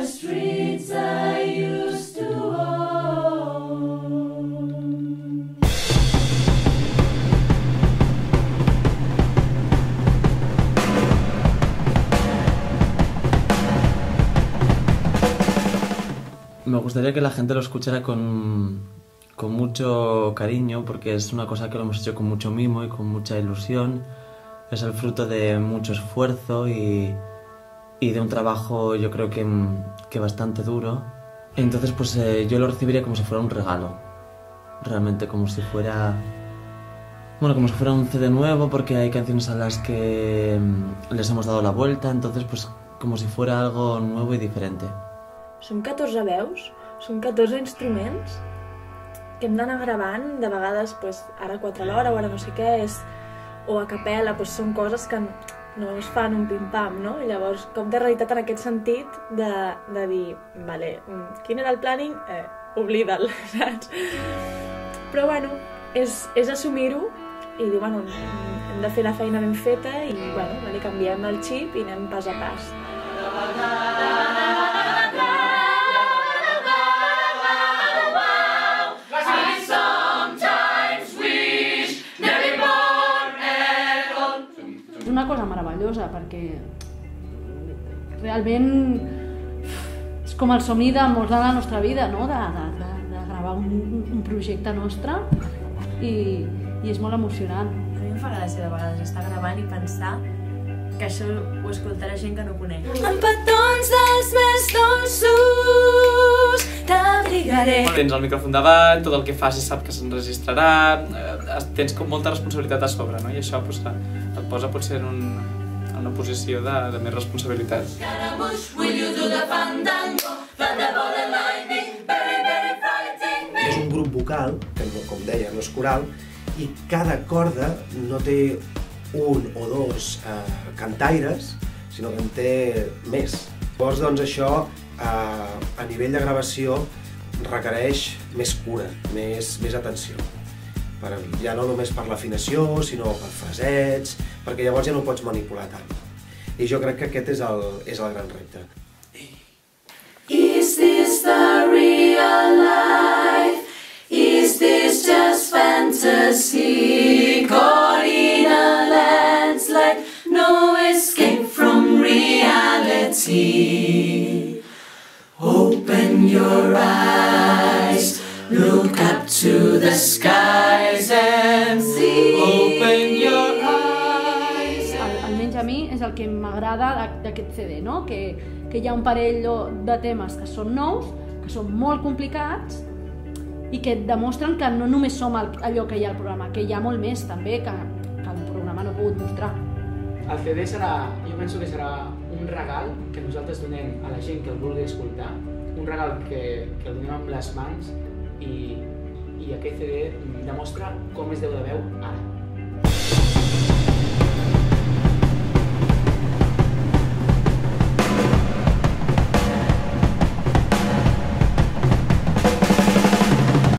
streets I used to own. Me gustaría que la gente lo escuchara con mucho cariño, porque es una cosa que lo hemos hecho con mucho mimo y con mucha ilusión. Es el fruto de mucho esfuerzo y de un trabajo, yo creo que bastante duro. Entonces pues yo lo recibiría como si fuera un regalo, realmente como si fuera un CD nuevo, porque hay canciones a las que les hemos dado la vuelta, entonces pues como si fuera algo nuevo y diferente. Són 14 veus, són 14 instruments que hem d'anar gravant, de vegades ara 4 a l'hora o ara no sé què, o a capella, són coses que no es fan un pim-pam, no? I llavors, com de realitat en aquest sentit de dir, vale, quin era el planning? Oblida'l, saps? Però bueno, és assumir-ho i dir, bueno, hem de fer la feina ben feta i, bueno, canviem el xip i anem pas a pas. És una cosa meravellosa perquè realment és com el somni de molts de la nostra vida, no? De gravar un projecte nostre i és molt emocionant. A mi em fa gràcia de vegades estar gravant i pensar que això ho escoltarà gent que no conec. Amb petons dels més dolços t'abrigaré. Tens el micròfon davant, tot el que facis sap que s'enregistrarà, tens com molta responsabilitat a sobre, no? I això et posa potser en una posició de més responsabilitat. És un grup vocal, que com deia no és coral, i cada corda no té un o dos cantaires, sinó que en té més. Llavors, doncs, això a nivell de gravació requereix més cura, més atenció. Ja no només per l'afinació, sinó per frasets, perquè llavors ja no ho pots manipular tant. I jo crec que aquest és el gran repte. Is this the real life? Is this just fantasy? Caught in a landslide, no escape from reality. Open your eyes, look up to the skies and see. Open your eyes. Almenys a mi és el que m'agrada d'aquest CD, no? Que hi ha un parell de temes que són nous, que són molt complicats i que et demostren que no només som allò que hi ha al programa, que hi ha molt més també que el programa no ha pogut mostrar. El CD jo penso que serà un regal que nosaltres donem a la gent que el vulgui escoltar, un regal que el donem amb les mans i aquest CD demostra com es deu de veu ara.